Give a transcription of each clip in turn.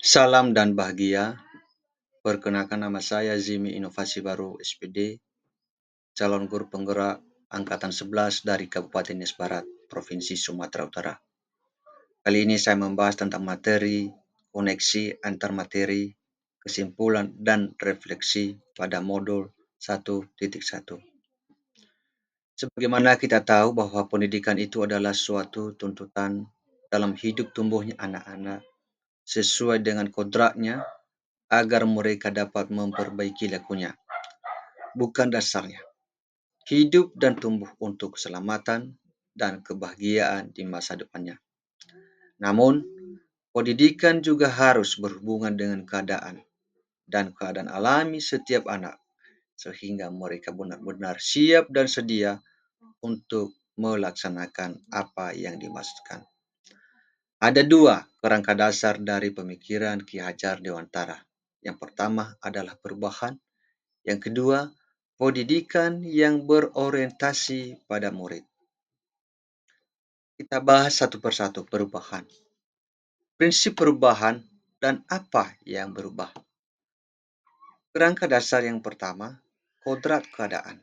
Salam dan bahagia. Perkenalkan nama saya Zimi Inovasi Baru SPD, calon guru penggerak Angkatan 11 dari Kabupaten Nias Barat, Provinsi Sumatera Utara. Kali ini saya membahas tentang materi, koneksi antar materi, kesimpulan, dan refleksi pada modul 1.1. Sebagaimana kita tahu bahwa pendidikan itu adalah suatu tuntutan dalam hidup tumbuhnya anak-anak sesuai dengan kodratnya agar mereka dapat memperbaiki lakunya, bukan dasarnya. Hidup dan tumbuh untuk keselamatan dan kebahagiaan di masa depannya. Namun, pendidikan juga harus berhubungan dengan keadaan dan keadaan alami setiap anak, sehingga mereka benar-benar siap dan sedia untuk melaksanakan apa yang dimaksudkan. Ada dua kerangka dasar dari pemikiran Ki Hajar Dewantara. Yang pertama adalah perubahan, yang kedua pendidikan yang berorientasi pada murid. Kita bahas satu persatu perubahan. Prinsip perubahan dan apa yang berubah. Kerangka dasar yang pertama, kodrat keadaan.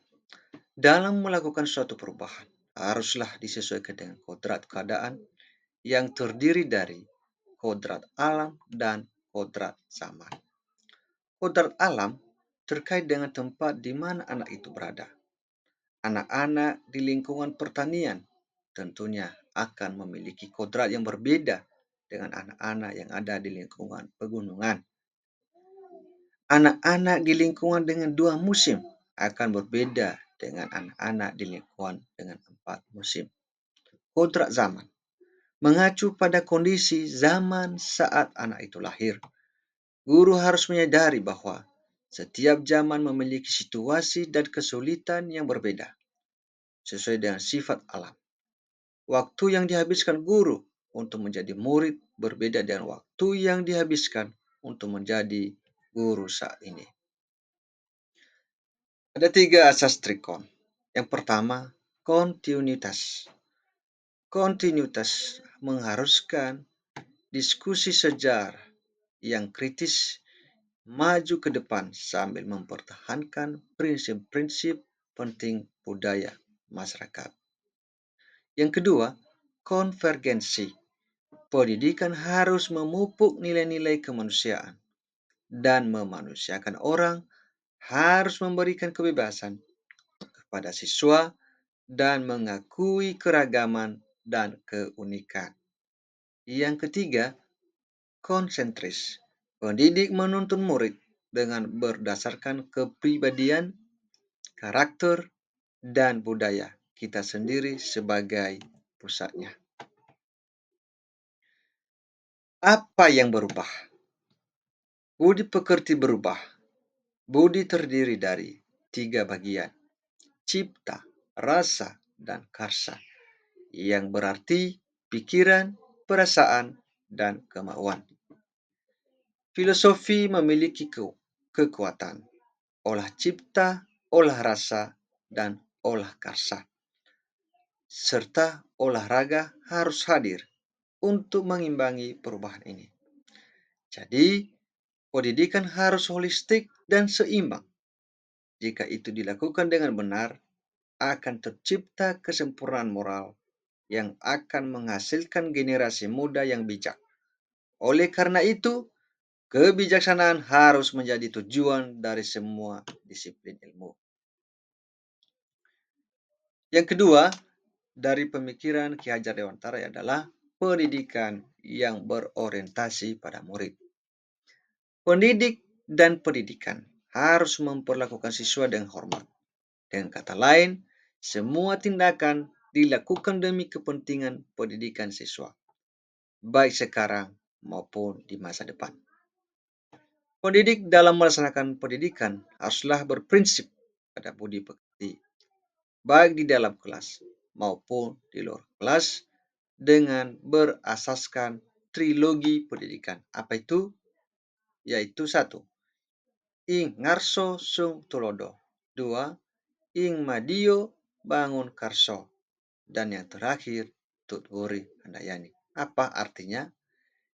Dalam melakukan suatu perubahan, haruslah disesuaikan dengan kodrat keadaan yang terdiri dari kodrat alam dan kodrat zaman. Kodrat alam terkait dengan tempat di mana anak itu berada. Anak-anak di lingkungan pertanian tentunya akan memiliki kodrat yang berbeda dengan anak-anak yang ada di lingkungan pegunungan. Anak-anak di lingkungan dengan 2 musim akan berbeda dengan anak-anak di lingkungan dengan 4 musim. Kodrat zaman mengacu pada kondisi zaman saat anak itu lahir. Guru harus menyadari bahwa setiap zaman memiliki situasi dan kesulitan yang berbeda sesuai dengan sifat alam. Waktu yang dihabiskan guru untuk menjadi murid berbeda dengan waktu yang dihabiskan untuk menjadi guru saat ini. Ada 3 asas trikon. Yang pertama, kontinuitas. Kontinuitas mengharuskan diskusi sejarah yang kritis maju ke depan sambil mempertahankan prinsip-prinsip penting budaya masyarakat. Yang kedua, konvergensi. Pendidikan harus memupuk nilai-nilai kemanusiaan dan memanusiakan orang, harus memberikan kebebasan kepada siswa dan mengakui keragaman dan keunikan. Yang ketiga, konsentris. Pendidik menuntun murid dengan berdasarkan kepribadian, karakter, dan budaya kita sendiri sebagai pusatnya. Apa yang berubah? Budi pekerti berubah. Budi terdiri dari 3 bagian, cipta, rasa, dan karsa, yang berarti pikiran, perasaan, dan kemauan. Filosofi memiliki kekuatan, olah cipta, olah rasa, dan olah karsa. Serta olahraga harus hadir untuk mengimbangi perubahan ini. Jadi, pendidikan harus holistik dan seimbang. Jika itu dilakukan dengan benar, akan tercipta kesempurnaan moral yang akan menghasilkan generasi muda yang bijak. Oleh karena itu, kebijaksanaan harus menjadi tujuan dari semua disiplin ilmu. Yang kedua, dari pemikiran Ki Hajar Dewantara adalah pendidikan yang berorientasi pada murid. Pendidik dan pendidikan harus memperlakukan siswa dengan hormat. Dengan kata lain, semua tindakan dilakukan demi kepentingan pendidikan siswa, baik sekarang maupun di masa depan. Pendidik dalam melaksanakan pendidikan haruslah berprinsip pada budi pekerti, baik di dalam kelas maupun di luar kelas, dengan berasaskan trilogi pendidikan. Apa itu? Yaitu 1. Ing ngarso sung tulodo. 2. Ing madio bangun karso. Dan yang terakhir, tutwuri handayani. Apa artinya?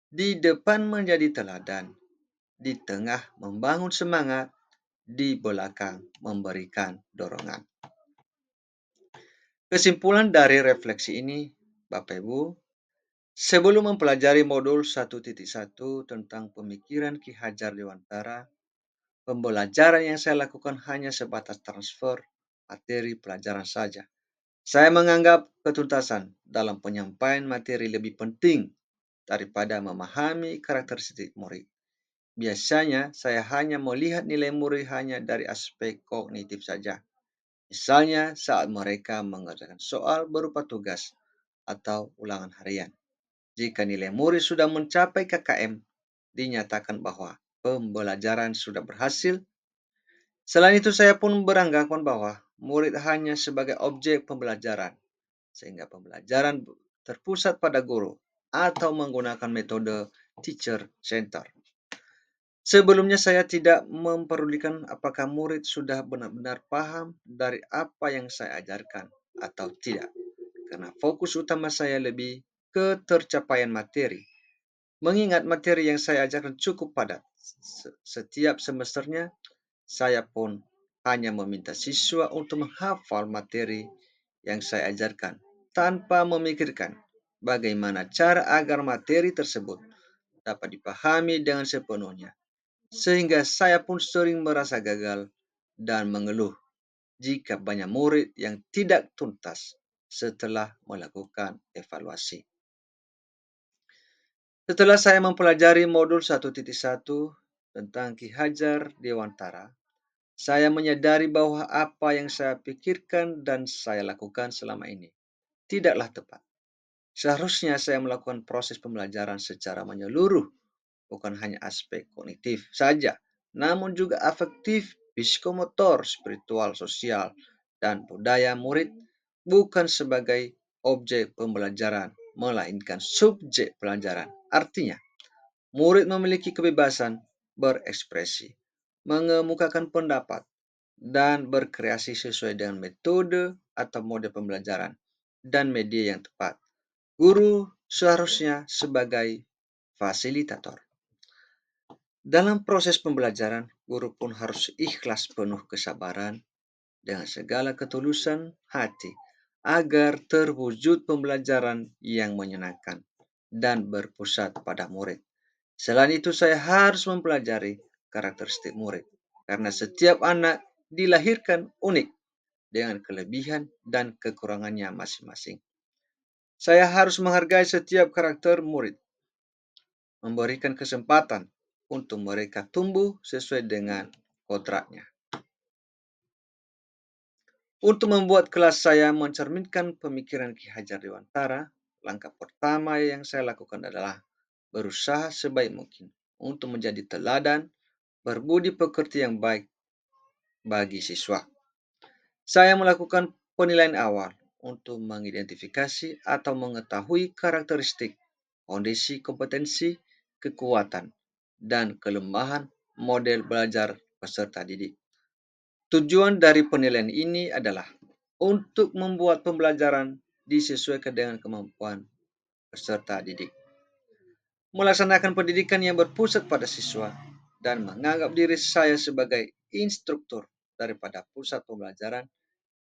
Di depan menjadi teladan, di tengah membangun semangat, di belakang memberikan dorongan. Kesimpulan dari refleksi ini, Bapak Ibu, sebelum mempelajari modul 1.1 tentang pemikiran Ki Hajar Dewantara, pembelajaran yang saya lakukan hanya sebatas transfer materi pelajaran saja. Saya menganggap ketuntasan dalam penyampaian materi lebih penting daripada memahami karakteristik murid. Biasanya saya hanya melihat nilai murid hanya dari aspek kognitif saja. Misalnya saat mereka mengerjakan soal berupa tugas atau ulangan harian. Jika nilai murid sudah mencapai KKM, dinyatakan bahwa pembelajaran sudah berhasil. Selain itu, saya pun beranggapan bahwa murid hanya sebagai objek pembelajaran, sehingga pembelajaran terpusat pada guru atau menggunakan metode teacher center. Sebelumnya saya tidak memperdulikan apakah murid sudah benar-benar paham dari apa yang saya ajarkan atau tidak, karena fokus utama saya lebih ke tercapaian materi. Mengingat materi yang saya ajarkan cukup padat, setiap semesternya saya pun hanya meminta siswa untuk menghafal materi yang saya ajarkan tanpa memikirkan bagaimana cara agar materi tersebut dapat dipahami dengan sepenuhnya. Sehingga saya pun sering merasa gagal dan mengeluh jika banyak murid yang tidak tuntas setelah melakukan evaluasi. Setelah saya mempelajari modul 1.1 tentang Ki Hajar Dewantara, saya menyadari bahwa apa yang saya pikirkan dan saya lakukan selama ini tidaklah tepat. Seharusnya saya melakukan proses pembelajaran secara menyeluruh, bukan hanya aspek kognitif saja, namun juga afektif, psikomotor, spiritual, sosial, dan budaya murid, bukan sebagai objek pembelajaran, melainkan subjek pelajaran. Artinya, murid memiliki kebebasan berekspresi, mengemukakan pendapat, dan berkreasi sesuai dengan metode atau mode pembelajaran dan media yang tepat. Guru seharusnya sebagai fasilitator. Dalam proses pembelajaran, guru pun harus ikhlas penuh kesabaran dengan segala ketulusan hati agar terwujud pembelajaran yang menyenangkan dan berpusat pada murid. Selain itu, saya harus mempelajari karakteristik murid, karena setiap anak dilahirkan unik dengan kelebihan dan kekurangannya masing-masing. Saya harus menghargai setiap karakter murid, memberikan kesempatan untuk mereka tumbuh sesuai dengan kodratnya. Untuk membuat kelas saya mencerminkan pemikiran Ki Hajar Dewantara, langkah pertama yang saya lakukan adalah berusaha sebaik mungkin untuk menjadi teladan, berbudi pekerti yang baik bagi siswa. Saya melakukan penilaian awal untuk mengidentifikasi atau mengetahui karakteristik, kondisi kompetensi, kekuatan, dan kelemahan model belajar peserta didik. Tujuan dari penilaian ini adalah untuk membuat pembelajaran disesuaikan dengan kemampuan peserta didik, melaksanakan pendidikan yang berpusat pada siswa, dan menganggap diri saya sebagai instruktur daripada pusat pembelajaran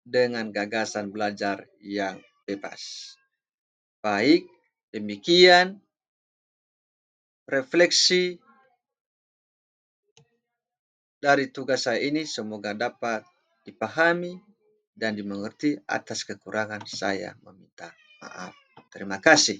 dengan gagasan belajar yang bebas. Baik, demikian refleksi dari tugas saya ini, semoga dapat dipahami dan dimengerti. Atas kekurangan saya meminta maaf. Terima kasih.